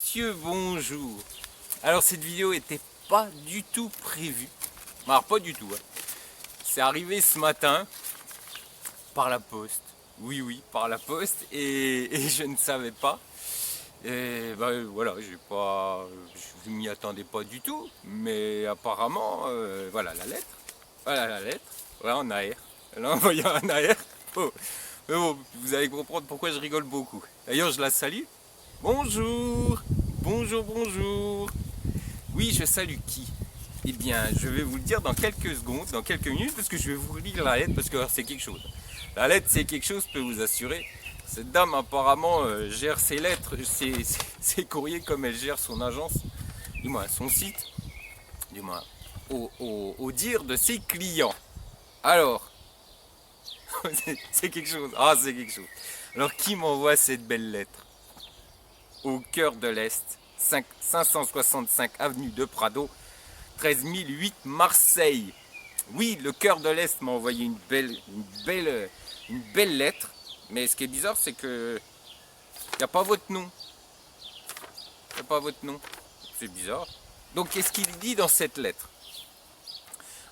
Monsieur, bonjour. Alors cette vidéo était pas du tout prévue. Alors pas du tout. C'est arrivé ce matin par la poste. Oui, par la poste et je ne savais pas. Et ben voilà, je m'y attendais pas du tout. Mais apparemment, voilà la lettre. Voilà la lettre. Voilà en AR. Elle a envoyé un AR. Oh. Mais bon, vous allez comprendre pourquoi je rigole beaucoup. D'ailleurs, je la salue. Bonjour. Bonjour. Oui, je salue qui? Eh bien, je vais vous le dire dans quelques secondes, dans quelques minutes, parce que je vais vous lire la lettre, parce que c'est quelque chose. La lettre, c'est quelque chose, je peux vous assurer. Cette dame, apparemment, gère ses lettres, ses courriers comme elle gère son agence, du moins son site, du moins au dire de ses clients. Alors, c'est quelque chose. Ah, c'est quelque chose. Alors, qui m'envoie cette belle lettre? Au cœur de l'Est, 565 avenue de Prado, 13008 Marseille. Oui, le cœur de l'Est m'a envoyé une belle lettre. Mais ce qui est bizarre, c'est que il n'y a pas votre nom. Il n'y a pas votre nom. C'est bizarre. Donc, qu'est-ce qu'il dit dans cette lettre?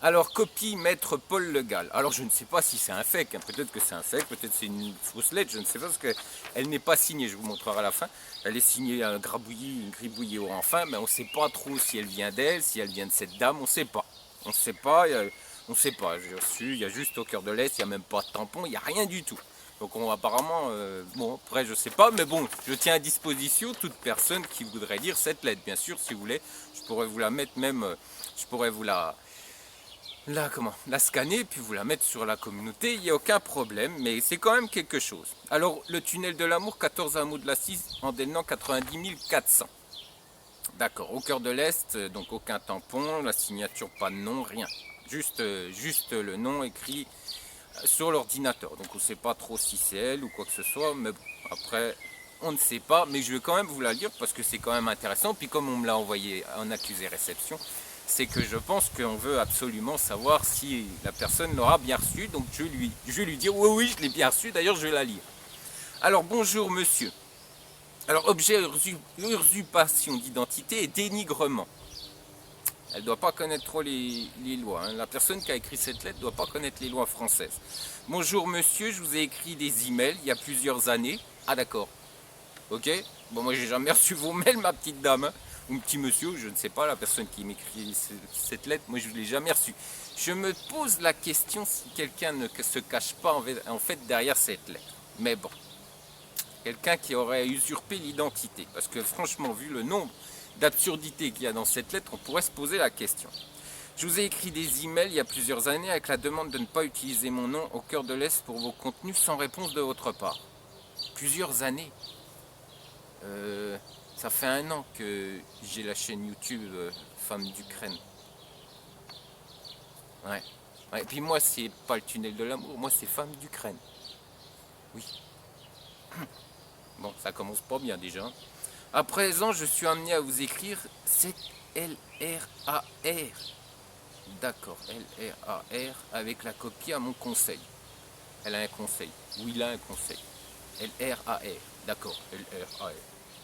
Alors, copie maître Paul Le Gall. Alors, je ne sais pas si c'est un fake. Peut-être que c'est un fake, peut-être c'est une fausse lettre. Je ne sais pas parce qu'elle n'est pas signée. Je vous montrerai à la fin. Elle est signée gribouillée au enfin, mais on ne sait pas trop si elle vient d'elle, si elle vient de cette dame. On ne sait pas. On ne sait pas. On ne sait pas. J'ai reçu. Il y a juste au cœur de l'Est. Il n'y a même pas de tampon. Il n'y a rien du tout. Donc apparemment, bon, après je sais pas, mais bon, je tiens à disposition toute personne qui voudrait lire cette lettre. Bien sûr, si vous voulez, je pourrais vous la mettre même, je pourrais vous la scanner puis vous la mettre sur la communauté, il n'y a aucun problème, mais c'est quand même quelque chose. Alors, le tunnel de l'amour, 14 hameaux de la 6 en dénant 90 400. D'accord, au cœur de l'Est, donc aucun tampon, la signature, pas de nom, rien. Juste le nom écrit sur l'ordinateur. Donc on ne sait pas trop si c'est elle ou quoi que ce soit, mais bon, après, on ne sait pas, mais je vais quand même vous la lire parce que c'est quand même intéressant. Puis comme on me l'a envoyé en accusé réception, c'est que je pense qu'on veut absolument savoir si la personne l'aura bien reçu. Donc je vais lui dire oui, je l'ai bien reçu, d'ailleurs je vais la lire. Alors bonjour monsieur. Alors objet usurpation d'identité et dénigrement. Elle ne doit pas connaître trop les lois. Hein. La personne qui a écrit cette lettre ne doit pas connaître les lois françaises. Bonjour monsieur, je vous ai écrit des emails il y a plusieurs années. Ah d'accord. Ok. Bon moi j'ai jamais reçu vos mails ma petite dame. Hein. Ou petit monsieur, je ne sais pas, la personne qui m'écrit cette lettre, moi je ne l'ai jamais reçue. Je me pose la question si quelqu'un ne se cache pas en fait derrière cette lettre. Mais bon. Quelqu'un qui aurait usurpé l'identité. Parce que franchement, vu le nombre d'absurdités qu'il y a dans cette lettre, on pourrait se poser la question. Je vous ai écrit des emails il y a plusieurs années avec la demande de ne pas utiliser mon nom au cœur de l'Est pour vos contenus sans réponse de votre part. Plusieurs années. Ça fait 1 an que j'ai la chaîne YouTube Femme d'Ukraine. Ouais. Et puis moi, c'est pas le tunnel de l'amour, moi c'est Femme d'Ukraine. Oui. Bon, ça commence pas bien déjà. À présent, je suis amené à vous écrire cette LRAR. D'accord, LRAR avec la copie à mon conseil. Elle a un conseil. Oui, il a un conseil. LRAR. D'accord, LRAR.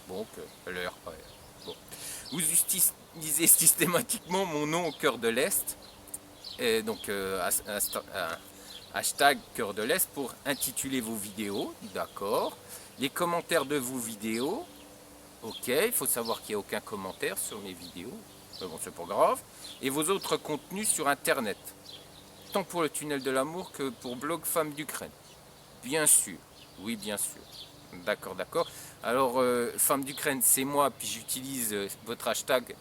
Bon, ok, LRAR. Bon. Vous utilisez systématiquement mon nom au cœur de l'Est. Et donc, hashtag cœur de l'Est pour intituler vos vidéos. D'accord. Les commentaires de vos vidéos. Ok, il faut savoir qu'il n'y a aucun commentaire sur mes vidéos. Mais bon, c'est pas grave. Et vos autres contenus sur Internet. Tant pour le tunnel de l'amour que pour blog Femme d'Ukraine. Bien sûr. Oui, bien sûr. D'accord. Alors, Femme d'Ukraine, c'est moi, puis j'utilise votre hashtag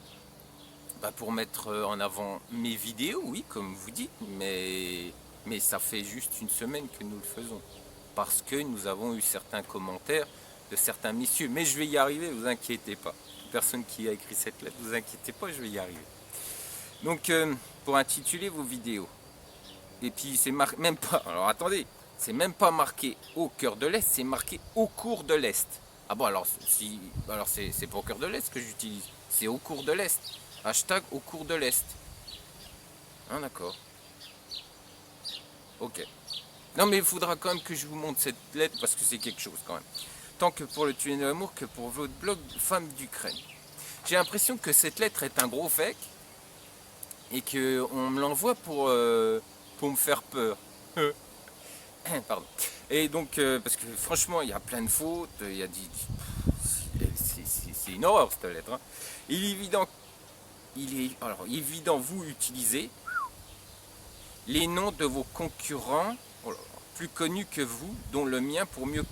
pour mettre en avant mes vidéos, oui, comme vous dites. Mais ça fait juste une semaine que nous le faisons. Parce que nous avons eu certains commentaires de certains messieurs. Mais je vais y arriver, vous inquiétez pas. Personne qui a écrit cette lettre, vous inquiétez pas, je vais y arriver. Donc, pour intituler vos vidéos. Et puis, c'est même pas. Alors, attendez, c'est même pas marqué au cœur de l'Est, c'est marqué au cours de l'Est. Ah bon, alors, c'est pas au cœur de l'Est que j'utilise, c'est au cours de l'Est. Hashtag au cours de l'Est. Ah, d'accord. Ok. Non, mais il faudra quand même que je vous montre cette lettre parce que c'est quelque chose quand même. tant que pour le tunnel de l'amour que pour votre blog Femme d'Ukraine. J'ai l'impression que cette lettre est un gros fake et qu'on me l'envoie pour me faire peur. Pardon. Et donc, parce que franchement, il y a plein de fautes, il y a c'est une horreur cette lettre. Hein. Il est évident, vous utilisez les noms de vos concurrents plus connus que vous, dont le mien pour mieux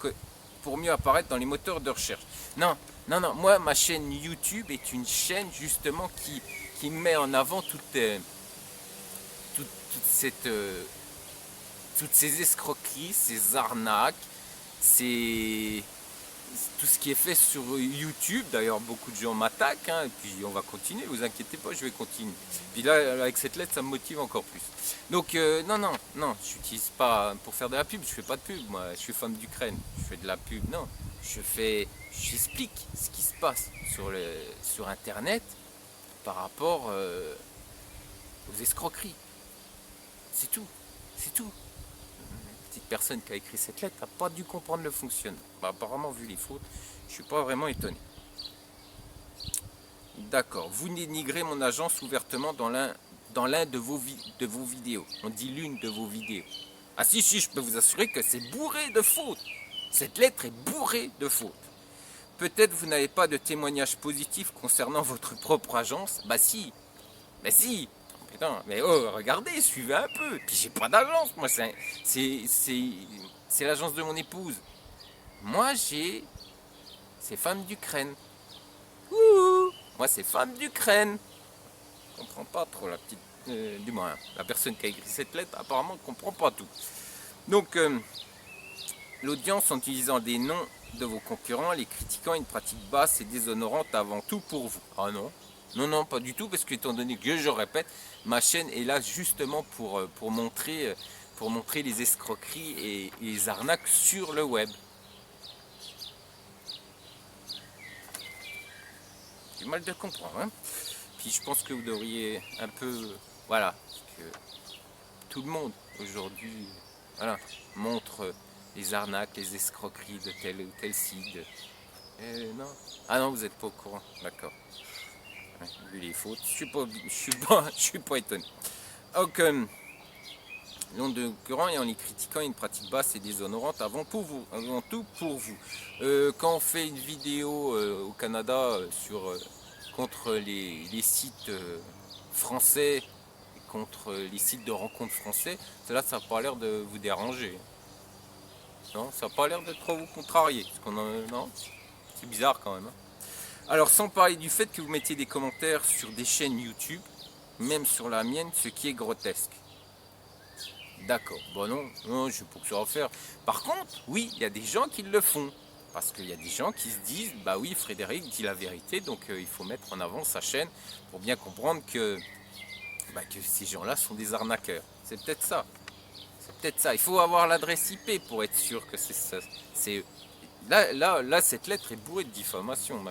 apparaître dans les moteurs de recherche. Non, moi ma chaîne YouTube est une chaîne justement qui met en avant toutes ces escroqueries, ces arnaques, tout ce qui est fait sur YouTube. D'ailleurs, beaucoup de gens m'attaquent, hein, et puis on va continuer, vous inquiétez pas, je vais continuer. Puis là, avec cette lettre, ça me motive encore plus. Donc, non, je n'utilise pas pour faire de la pub, je fais pas de pub, moi, je suis Femme d'Ukraine, je fais de la pub, non. J'explique ce qui se passe sur Internet par rapport aux escroqueries. C'est tout. Petite personne qui a écrit cette lettre n'a pas dû comprendre le fonctionnement. Bah, apparemment, vu les fautes, je ne suis pas vraiment étonné. D'accord. Vous dénigrez mon agence ouvertement dans l'un de vos vidéos. On dit l'une de vos vidéos. Ah si, je peux vous assurer que c'est bourré de fautes. Cette lettre est bourrée de fautes. Peut-être vous n'avez pas de témoignages positifs concernant votre propre agence. Bah si. Putain, mais oh, regardez, suivez un peu. Puis j'ai pas d'agence, moi, c'est l'agence de mon épouse. Moi, c'est Femme d'Ukraine. Ouh, moi, c'est Femme d'Ukraine. Je comprends pas trop la petite... du moins, la personne qui a écrit cette lettre, apparemment, ne comprend pas tout. Donc, l'audience, en utilisant des noms de vos concurrents, les critiquant une pratique basse et déshonorante avant tout pour vous. Ah non. Non, pas du tout, parce que étant donné que, je répète, ma chaîne est là justement pour montrer les escroqueries et les arnaques sur le web. J'ai mal de comprendre. Hein. Puis je pense que vous devriez un peu... Voilà, parce que tout le monde aujourd'hui montre les arnaques, les escroqueries de tel ou tel site. Non. Ah non, vous n'êtes pas au courant, d'accord. Vu les fautes, je suis pas étonné. Donc, nom de concurrent et en les critiquant une pratique basse et déshonorante avant tout pour vous. Quand on fait une vidéo au Canada contre les sites français, contre les sites de rencontres français, cela ça n'a pas l'air de vous déranger. Non, ça n'a pas l'air de trop vous contrarier. Non, c'est bizarre quand même. Hein. Alors, sans parler du fait que vous mettiez des commentaires sur des chaînes YouTube, même sur la mienne, ce qui est grotesque. D'accord, bon non, je sais pas que ça va faire. Par contre, oui, il y a des gens qui le font. Parce qu'il y a des gens qui se disent, bah oui, Frédéric dit la vérité, donc il faut mettre en avant sa chaîne pour bien comprendre que ces gens-là sont des arnaqueurs. C'est peut-être ça. Il faut avoir l'adresse IP pour être sûr que c'est ça. Là, cette lettre est bourrée de diffamation,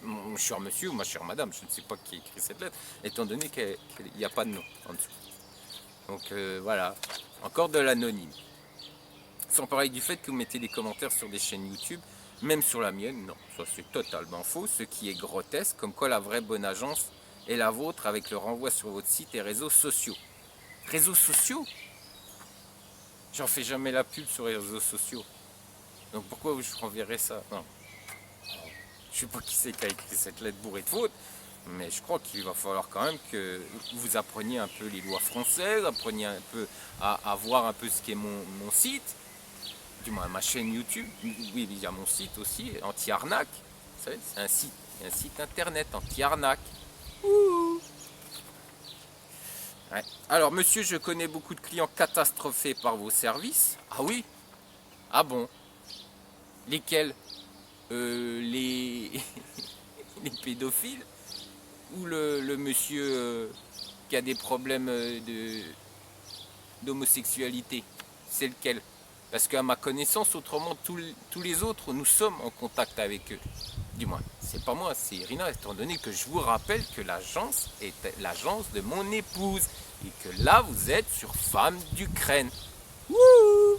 mon cher monsieur ou ma chère madame. Je ne sais pas qui a écrit cette lettre, étant donné qu'il n'y a pas de nom en dessous. Donc voilà, encore de l'anonyme. Sans parler du fait que vous mettez des commentaires sur des chaînes YouTube, même sur la mienne, non, ça c'est totalement faux. Ce qui est grotesque, comme quoi la vraie bonne agence est la vôtre avec le renvoi sur votre site et réseaux sociaux. Réseaux sociaux ? J'en fais jamais la pub sur les réseaux sociaux. Donc pourquoi je renverrais ça? Non. Je sais pas qui c'est qui a écrit cette lettre bourrée de fautes, mais je crois qu'il va falloir quand même que vous appreniez un peu les lois françaises, appreniez un peu à voir un peu ce qu'est mon site, du moins ma chaîne YouTube. Oui, il y a mon site aussi, anti-arnaque. Vous savez, c'est un site internet anti-arnaque. Ouais. Alors monsieur, je connais beaucoup de clients catastrophés par vos services. Ah oui? Ah bon? Lesquels? Les pédophiles? Ou le monsieur qui a des problèmes d'homosexualité? C'est lequel? Parce qu'à ma connaissance, autrement, tous les autres, nous sommes en contact avec eux. Du moins, c'est pas moi, c'est Irina, étant donné que je vous rappelle que l'agence est l'agence de mon épouse. Et que là, vous êtes sur Femme d'Ukraine. Wouh!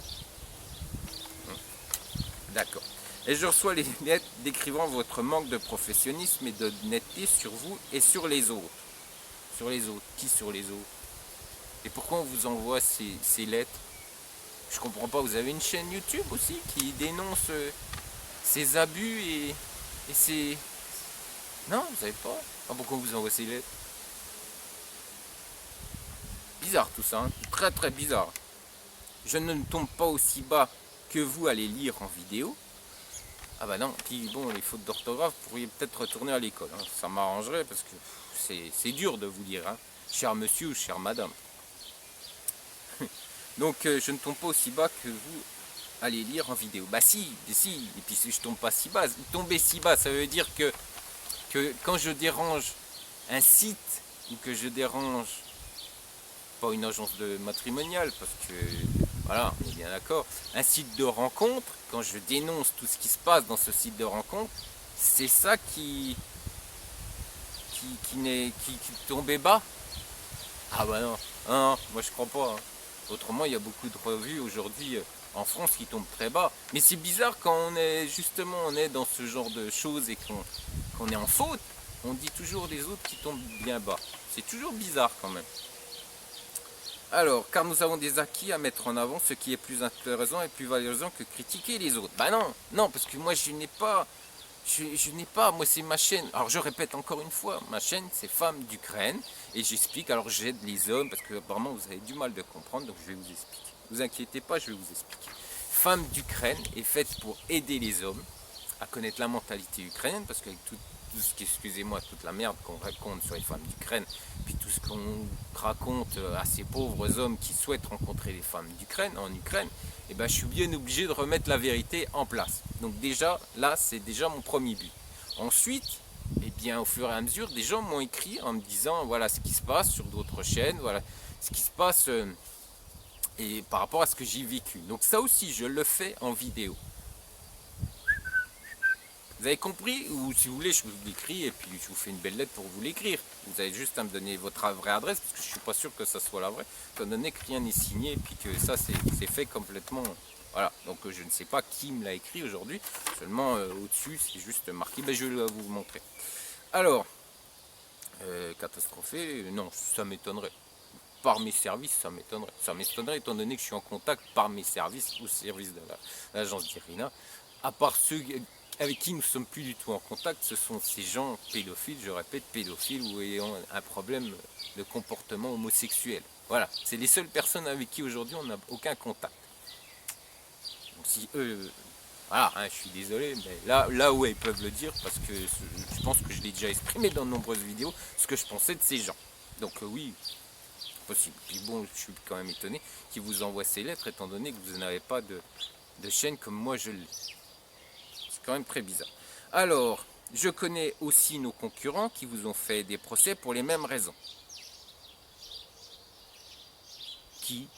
D'accord. Et je reçois les lettres décrivant votre manque de professionnalisme et d'honnêteté sur vous et sur les autres. Sur les autres. Qui sur les autres? Et pourquoi on vous envoie ces lettres? Je comprends pas. Vous avez une chaîne YouTube aussi qui dénonce ces abus et ces... Non, vous savez pas. Ah, pourquoi on vous envoie ces lettres? Bizarre tout ça, hein. Très très bizarre. Je ne tombe pas aussi bas que vous allez lire en vidéo. Ah bah non, puis bon, les fautes d'orthographe, vous pourriez peut-être retourner à l'école. Hein. Ça m'arrangerait parce que c'est dur de vous lire, hein. Cher monsieur ou chère madame. Donc je ne tombe pas aussi bas que vous allez lire en vidéo. Bah si, et puis si je tombe pas si bas, tomber si bas, ça veut dire que quand je dérange un site ou que je dérange pas une agence de matrimoniale, parce que voilà, on est bien d'accord, un site de rencontre, quand je dénonce tout ce qui se passe dans ce site de rencontre, c'est ça qui tombait bas. Ah bah non, non, moi je crois pas. Hein. Autrement, il y a beaucoup de revues aujourd'hui en France qui tombent très bas. Mais c'est bizarre quand on est justement dans ce genre de choses et qu'on est en faute, on dit toujours des autres qui tombent bien bas. C'est toujours bizarre quand même. Alors, car nous avons des acquis à mettre en avant, ce qui est plus intéressant et plus valorisant que critiquer les autres. Bah non, non, parce que moi je n'ai pas, moi c'est ma chaîne. Alors je répète encore une fois, ma chaîne c'est Femmes d'Ukraine et j'explique. Alors j'aide les hommes parce que apparemment vous avez du mal de comprendre, donc je vais vous expliquer. Ne vous inquiétez pas, je vais vous expliquer. Femmes d'Ukraine est faite pour aider les hommes à connaître la mentalité ukrainienne, parce qu'avec tout ce qui, excusez-moi, toute la merde qu'on raconte sur les femmes d'Ukraine, puis tout ce qu'on raconte à ces pauvres hommes qui souhaitent rencontrer les femmes d'Ukraine, en Ukraine, et ben je suis bien obligé de remettre la vérité en place. Donc déjà, là, c'est déjà mon premier but. Ensuite, eh bien, au fur et à mesure, des gens m'ont écrit en me disant, voilà ce qui se passe sur d'autres chaînes, voilà ce qui se passe et par rapport à ce que j'ai vécu. Donc ça aussi, je le fais en vidéo. Vous avez compris? Ou si vous voulez, je vous l'écris et puis je vous fais une belle lettre pour vous l'écrire. Vous avez juste à me donner votre vraie adresse, parce que je ne suis pas sûr que ça soit la vraie, étant donné que rien n'est signé et puis que ça c'est fait complètement. Voilà, donc je ne sais pas qui me l'a écrit aujourd'hui, seulement au-dessus c'est juste marqué, ben, je vais vous montrer. Alors, catastrophé, non, ça m'étonnerait. Par mes services, ça m'étonnerait. Ça m'étonnerait étant donné que je suis en contact par mes services, au service de l'agence d'Irina, à part ceux avec qui nous ne sommes plus du tout en contact, ce sont ces gens pédophiles, je répète, pédophiles ou ayant un problème de comportement homosexuel. Voilà, c'est les seules personnes avec qui aujourd'hui on n'a aucun contact. Donc si eux, voilà, hein, je suis désolé, mais là où ils peuvent le dire, parce que je pense que je l'ai déjà exprimé dans de nombreuses vidéos, ce que je pensais de ces gens. Donc oui, possible. Puis bon, je suis quand même étonné qu'ils vous envoient ces lettres, étant donné que vous n'avez pas de chaîne comme moi je l'ai. Quand même très bizarre. Alors, je connais aussi nos concurrents qui vous ont fait des procès pour les mêmes raisons. Qui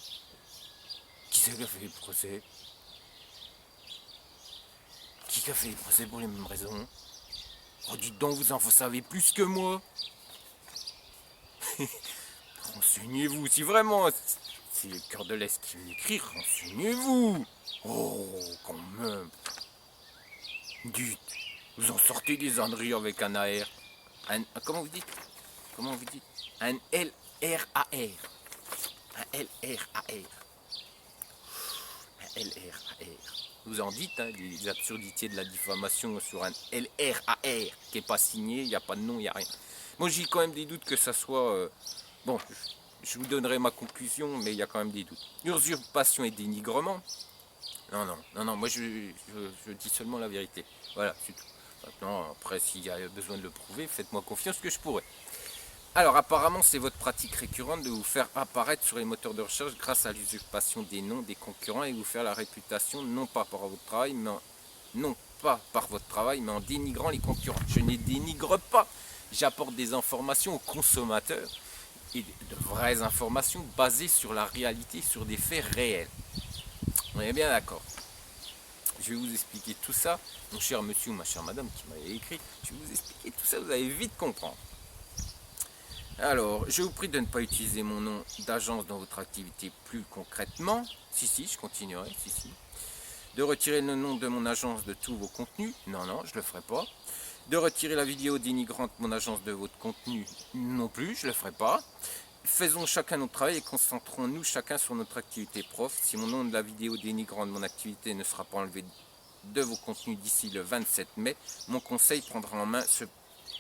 c'est qui a fait les procès? Qui a fait les procès pour les mêmes raisons? Oh, dites donc, vous en savez plus que moi. Renseignez-vous, si vraiment c'est le cœur de l'Est qui m'écrit, renseignez-vous. Oh, quand même. Dites, vous en sortez des âneries avec un AR. Comment vous dites? Comment vous dites? Un LRAR. Un LRAR. Un LRAR. Vous en dites, hein, les absurdités de la diffamation sur un LRAR qui n'est pas signé, il n'y a pas de nom, il n'y a rien. Moi j'ai quand même des doutes que ça soit... bon, je vous donnerai ma conclusion, mais il y a quand même des doutes. Usurpation et dénigrement. Non, moi je dis seulement la vérité. Voilà, c'est tout. Maintenant, après, s'il y a besoin de le prouver, faites-moi confiance que je pourrai. Alors, apparemment, c'est votre pratique récurrente de vous faire apparaître sur les moteurs de recherche grâce à l'usurpation des noms des concurrents et vous faire la réputation non pas par votre travail, mais en dénigrant les concurrents. Je ne les dénigre pas. J'apporte des informations aux consommateurs et de vraies informations basées sur la réalité, sur des faits réels. On est bien d'accord. Je vais vous expliquer tout ça, mon cher monsieur ou ma chère madame qui m'avait écrit, je vais vous expliquer tout ça, vous allez vite comprendre. Alors, je vous prie de ne pas utiliser mon nom d'agence dans votre activité plus concrètement. Si, je continuerai, si. De retirer le nom de mon agence de tous vos contenus. Non, non, je ne le ferai pas. De retirer la vidéo dénigrante mon agence de votre contenu. Non plus, je ne le ferai pas. Faisons chacun notre travail et concentrons-nous chacun sur notre activité prof. Si mon nom de la vidéo dénigrant de mon activité ne sera pas enlevé de vos contenus d'ici le 27 mai, mon conseil prendra en main ce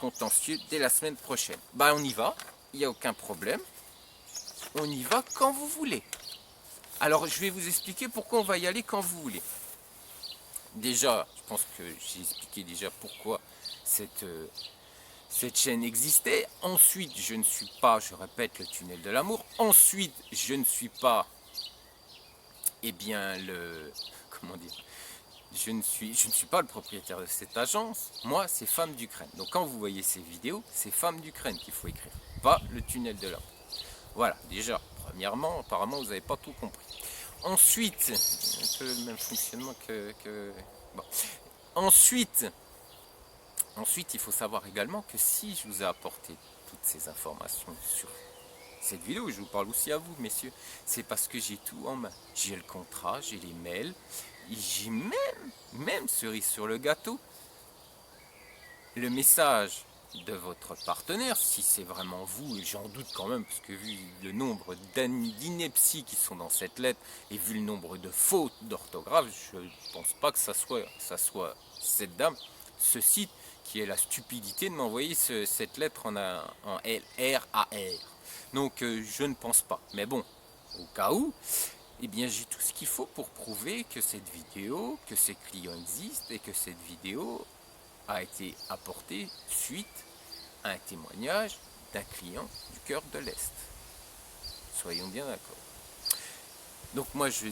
contentieux dès la semaine prochaine. Bah on y va, il n'y a aucun problème. On y va quand vous voulez. Alors je vais vous expliquer pourquoi on va y aller quand vous voulez. Déjà, je pense que j'ai expliqué déjà pourquoi cette chaîne existait. Ensuite, je ne suis pas, je répète, le tunnel de l'amour. Ensuite, je ne suis pas, eh bien, comment dire, je ne suis pas le propriétaire de cette agence. Moi, c'est Femmes d'Ukraine. Donc, quand vous voyez ces vidéos, c'est Femmes d'Ukraine qu'il faut écrire, pas le tunnel de l'amour. Voilà, déjà, premièrement, apparemment, vous n'avez pas tout compris. Ensuite, un peu le même fonctionnement que... Bon. Ensuite, il faut savoir également que si je vous ai apporté toutes ces informations sur cette vidéo, je vous parle aussi à vous, messieurs, c'est parce que j'ai tout en main. J'ai le contrat, j'ai les mails, j'ai même cerise sur le gâteau, le message de votre partenaire, si c'est vraiment vous, et j'en doute quand même, parce que vu le nombre d'inepties qui sont dans cette lettre, et vu le nombre de fautes d'orthographe, je ne pense pas que ça soit cette dame, ce site, qui ait la stupidité de m'envoyer cette lettre en LRAR. Donc je ne pense pas. Mais bon, au cas où, eh bien j'ai tout ce qu'il faut pour prouver que cette vidéo, que ces clients existent, et que cette vidéo a été apporté suite à un témoignage d'un client du cœur de l'Est. Soyons bien d'accord. Donc moi, je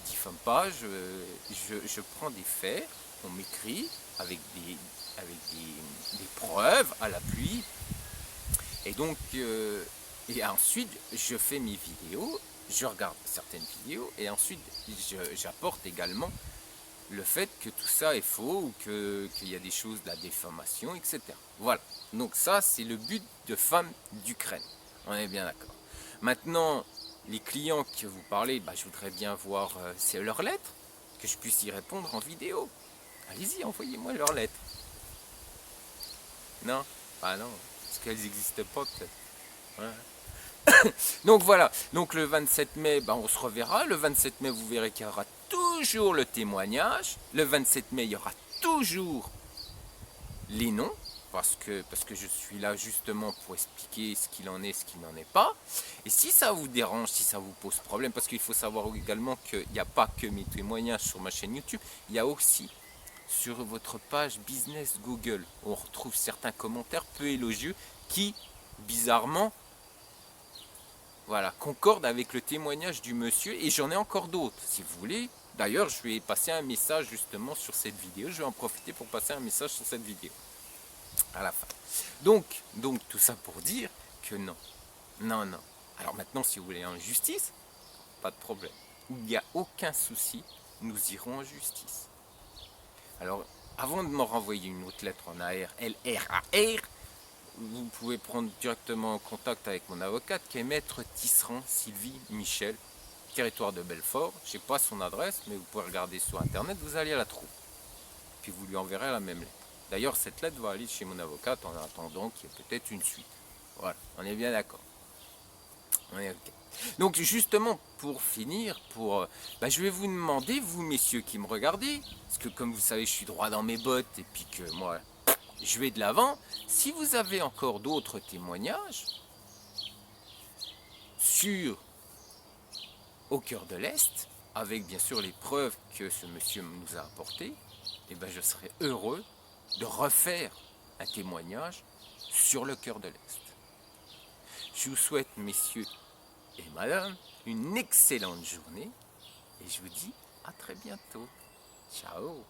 diffame pas, je prends des faits, on m'écrit avec des preuves à l'appui, et donc, et ensuite, je fais mes vidéos, je regarde certaines vidéos, et ensuite, j'apporte également le fait que tout ça est faux ou qu'il y a des choses de la diffamation, etc. Voilà. Donc ça, c'est le but de Femmes d'Ukraine. On est bien d'accord. Maintenant, les clients que vous parlez, je voudrais bien voir leurs lettres, que je puisse y répondre en vidéo. Allez-y, envoyez-moi leurs lettres. Non? Ah non, parce qu'elles n'existent pas peut-être. Ouais. Donc voilà, donc le 27 mai, on se reverra. Le 27 mai, vous verrez qu'il y aura toujours le témoignage. Le 27 mai, il y aura toujours les noms, parce que je suis là justement pour expliquer ce qu'il en est, ce qu'il n'en est pas. Et si ça vous dérange, si ça vous pose problème, parce qu'il faut savoir également qu'il n'y a pas que mes témoignages sur ma chaîne YouTube, il y a aussi sur votre page business Google, on retrouve certains commentaires peu élogieux qui, bizarrement, voilà, concorde avec le témoignage du monsieur, et j'en ai encore d'autres, si vous voulez. D'ailleurs, je vais passer un message justement sur cette vidéo, je vais en profiter pour passer un message sur cette vidéo, à la fin. Donc tout ça pour dire que non. Alors maintenant, si vous voulez en justice, pas de problème. Il n'y a aucun souci, nous irons en justice. Alors, avant de me renvoyer une autre lettre en LRAR, vous pouvez prendre directement contact avec mon avocate qui est Maître Tisserand Sylvie Michel, territoire de Belfort. Je ne sais pas son adresse, mais vous pouvez regarder sur internet, vous allez la trouver. Puis vous lui enverrez la même lettre. D'ailleurs, cette lettre va aller chez mon avocate en attendant qu'il y ait peut-être une suite. Voilà, on est bien d'accord. On est ok. Donc justement, pour finir, je vais vous demander, vous messieurs qui me regardez, parce que comme vous savez, je suis droit dans mes bottes, et puis que moi, je vais de l'avant. Si vous avez encore d'autres témoignages sur Au cœur de l'Est, avec bien sûr les preuves que ce monsieur nous a apportées, je serais heureux de refaire un témoignage sur le cœur de l'Est. Je vous souhaite, messieurs et madame, une excellente journée, et je vous dis à très bientôt. Ciao.